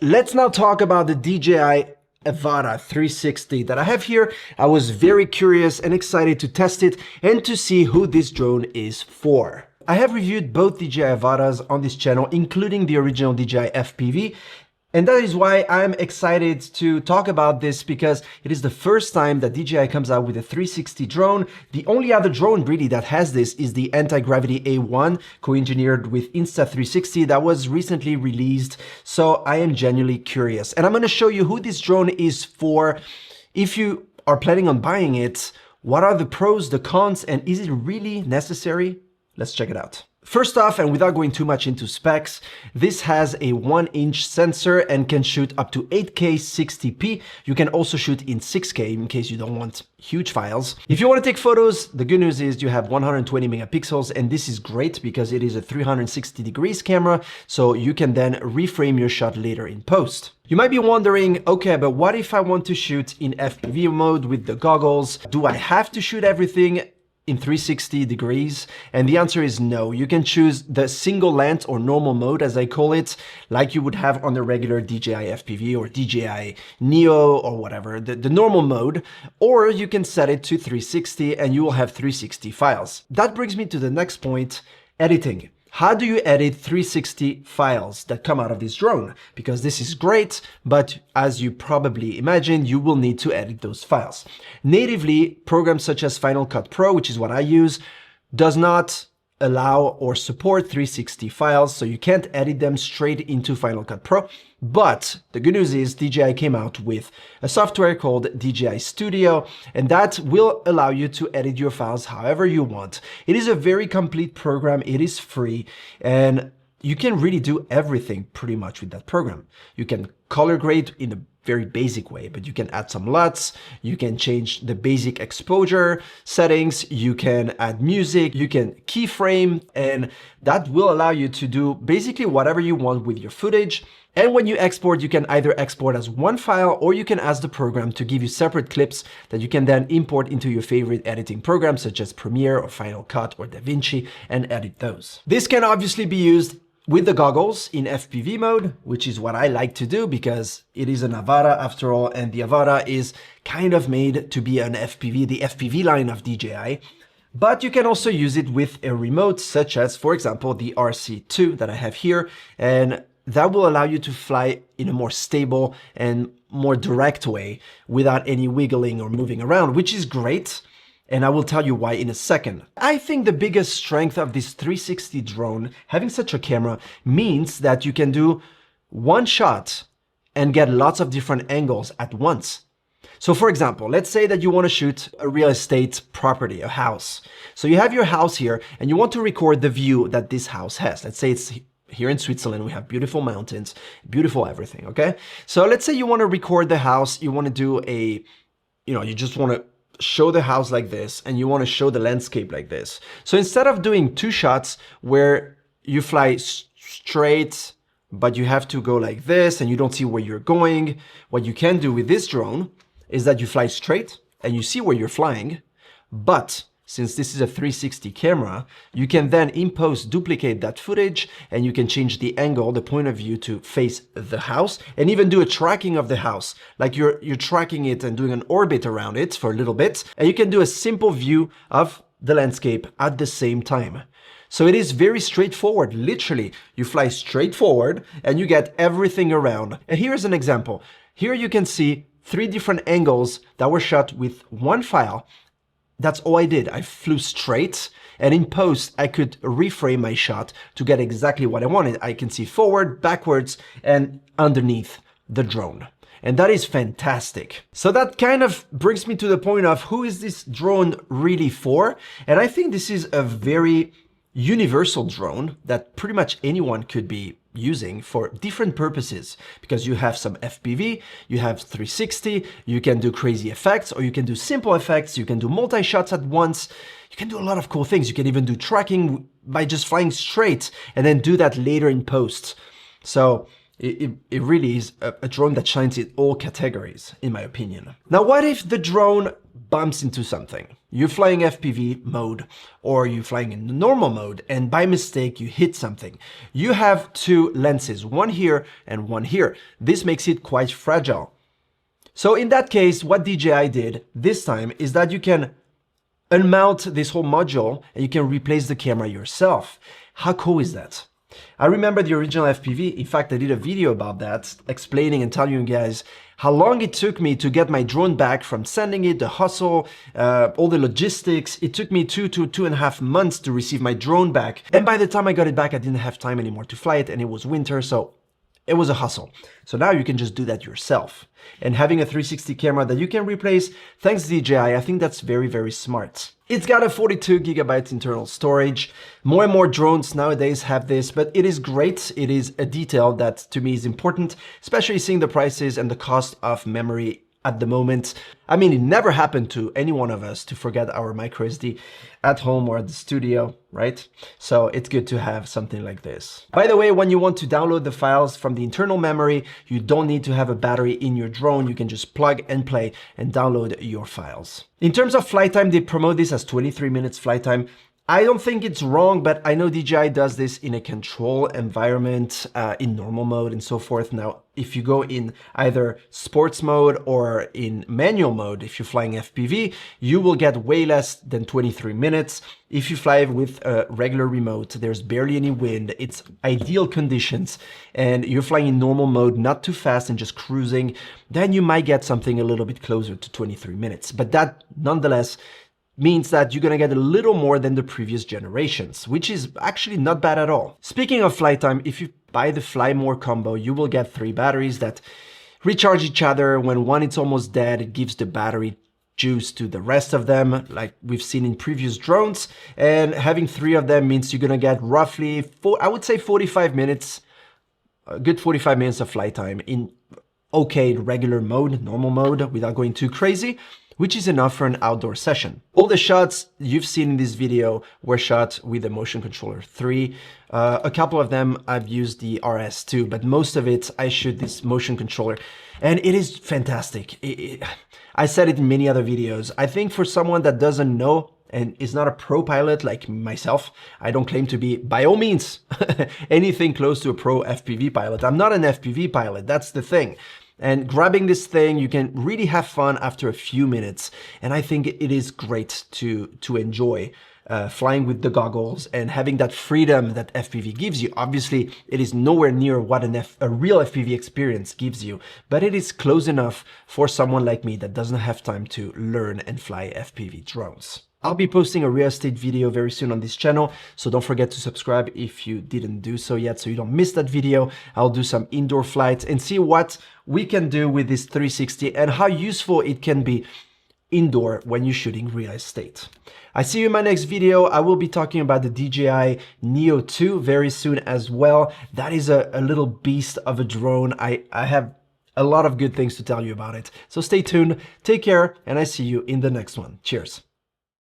Let's now talk about the DJI Avata 360 that I have here. I was very curious and excited to test it and to see who this drone is for. I have reviewed both DJI Avatas on this channel, including the original DJI FPV. And that is why I'm excited to talk about this, because it is the first time that DJI comes out with a 360 drone. The only other drone really that has this is the Anti-Gravity A1, co-engineered with Insta360, that was recently released. So I am genuinely curious. And I'm going to show you who this drone is for. If you are planning on buying it, what are the pros, the cons, and is it really necessary? Let's check it out. First off, and without going too much into specs, this has a 1-inch sensor and can shoot up to 8K 60p. You can also shoot in 6K in case you don't want huge files. If you want to take photos, the good news is you have 120 megapixels, and this is great because it is a 360 degrees camera, so you can then reframe your shot later in post. You might be wondering, okay, but what if I want to shoot in FPV mode with the goggles? Do I have to shoot everything in 360 degrees? And the answer is no. You can choose the single lens or normal mode, as I call it, like you would have on the regular DJI FPV or DJI Neo or whatever, the normal mode, or you can set it to 360 and you will have 360 files. That brings me to the next point, editing. How do you edit 360 files that come out of this drone? Because this is great, but as you probably imagine, you will need to edit those files. Natively, programs such as Final Cut Pro, which is what I use, does not allow or support 360 files, so you can't edit them straight into Final Cut Pro. But the good news is DJI came out with a software called DJI Studio, and that will allow you to edit your files however you want. It is a very complete program, it is free, and you can really do everything pretty much with that program. You can color grade in a very basic way, but you can add some LUTs, you can change the basic exposure settings, you can add music, you can keyframe, and that will allow you to do basically whatever you want with your footage. And when you export, you can either export as one file, or you can ask the program to give you separate clips that you can then import into your favorite editing programs such as Premiere or Final Cut or DaVinci and edit those. This can obviously be used with the goggles in FPV mode, which is what I like to do because it is an Avata after all, and the Avata is kind of made to be an FPV, the FPV line of DJI. But you can also use it with a remote, such as, for example, the RC2 that I have here, and that will allow you to fly in a more stable and more direct way without any wiggling or moving around, which is great. And I will tell you why in a second. I think the biggest strength of this 360 drone, having such a camera, means that you can do one shot and get lots of different angles at once. So for example, let's say that you want to shoot a real estate property, a house. So you have your house here and you want to record the view that this house has. Let's say it's here in Switzerland, we have beautiful mountains, beautiful everything, okay? So let's say you want to record the house, you want to do you just want to show the house like this and you want to show the landscape like this. So instead of doing two shots where you fly straight, but you have to go like this and you don't see where you're going, what you can do with this drone is that you fly straight and you see where you're flying, but since this is a 360 camera, you can then in post duplicate that footage and you can change the angle, the point of view to face the house, and even do a tracking of the house. Like you're tracking it and doing an orbit around it for a little bit, and you can do a simple view of the landscape at the same time. So it is very straightforward. Literally, you fly straight forward and you get everything around. And here's an example. Here you can see 3 different angles that were shot with one file. That's all I did. I flew straight, and in post, I could reframe my shot to get exactly what I wanted. I can see forward, backwards, and underneath the drone. And that is fantastic. So that kind of brings me to the point of who is this drone really for? And I think this is a very universal drone that pretty much anyone could be using for different purposes, because you have some FPV, you have 360, you can do crazy effects, or you can do simple effects, you can do multi-shots at once, you can do a lot of cool things. You can even do tracking by just flying straight and then do that later in post. So it really is a drone that shines in all categories, in my opinion. Now, what if the drone bumps into something. You're flying FPV mode or you're flying in normal mode and by mistake you hit something. You have two lenses, one here and one here. This makes it quite fragile. So in that case, what DJI did this time is that you can unmount this whole module and you can replace the camera yourself. How cool is that? I remember the original FPV. In fact, I did a video about that, explaining and telling you guys how long it took me to get my drone back from sending it, the hustle, all the logistics. It took me 2 to 2.5 months to receive my drone back. And by the time I got it back, I didn't have time anymore to fly it and it was winter, so it was a hustle. So now you can just do that yourself. And having a 360 camera that you can replace, thanks to DJI, I think that's very, very smart. It's got a 42 gigabytes internal storage. More and more drones nowadays have this, but it is great. It is a detail that to me is important, especially seeing the prices and the cost of memory at the moment. I mean, it never happened to any one of us to forget our microSD at home or at the studio, right? So it's good to have something like this. By the way, when you want to download the files from the internal memory, you don't need to have a battery in your drone. You can just plug and play and download your files. In terms of flight time, they promote this as 23 minutes flight time. I don't think it's wrong, but I know DJI does this in a control environment, in normal mode and so forth. Now, if you go in either sports mode or in manual mode, if you're flying FPV, you will get way less than 23 minutes. If you fly with a regular remote, there's barely any wind, it's ideal conditions, and you're flying in normal mode, not too fast and just cruising, then you might get something a little bit closer to 23 minutes. But that, nonetheless, means that you're gonna get a little more than the previous generations, which is actually not bad at all. Speaking of flight time, if you buy the Fly More combo, you will get 3 batteries that recharge each other. When one is almost dead, it gives the battery juice to the rest of them, like we've seen in previous drones. And having 3 of them means you're gonna get roughly, I would say 45 minutes, a good 45 minutes of flight time in okay regular mode, normal mode, without going too crazy, which is enough for an outdoor session. All the shots you've seen in this video were shot with the Motion Controller 3. A couple of them I've used the RS2, but most of it I shoot this motion controller, and it is fantastic. I said it in many other videos. I think for someone that doesn't know and is not a pro pilot like myself, I don't claim to be, by all means, anything close to a pro FPV pilot. I'm not an FPV pilot, that's the thing. And grabbing this thing, you can really have fun after a few minutes. And I think it is great to enjoy flying with the goggles and having that freedom that FPV gives you. Obviously, it is nowhere near what a real FPV experience gives you, but it is close enough for someone like me that doesn't have time to learn and fly FPV drones. I'll be posting a real estate video very soon on this channel, so don't forget to subscribe if you didn't do so yet, so you don't miss that video. I'll do some indoor flights and see what we can do with this 360 and how useful it can be indoor when you're shooting real estate. I see you in my next video. I will be talking about the DJI Neo 2 very soon as well. That is a little beast of a drone. I have a lot of good things to tell you about it. So stay tuned, take care, and I see you in the next one. Cheers.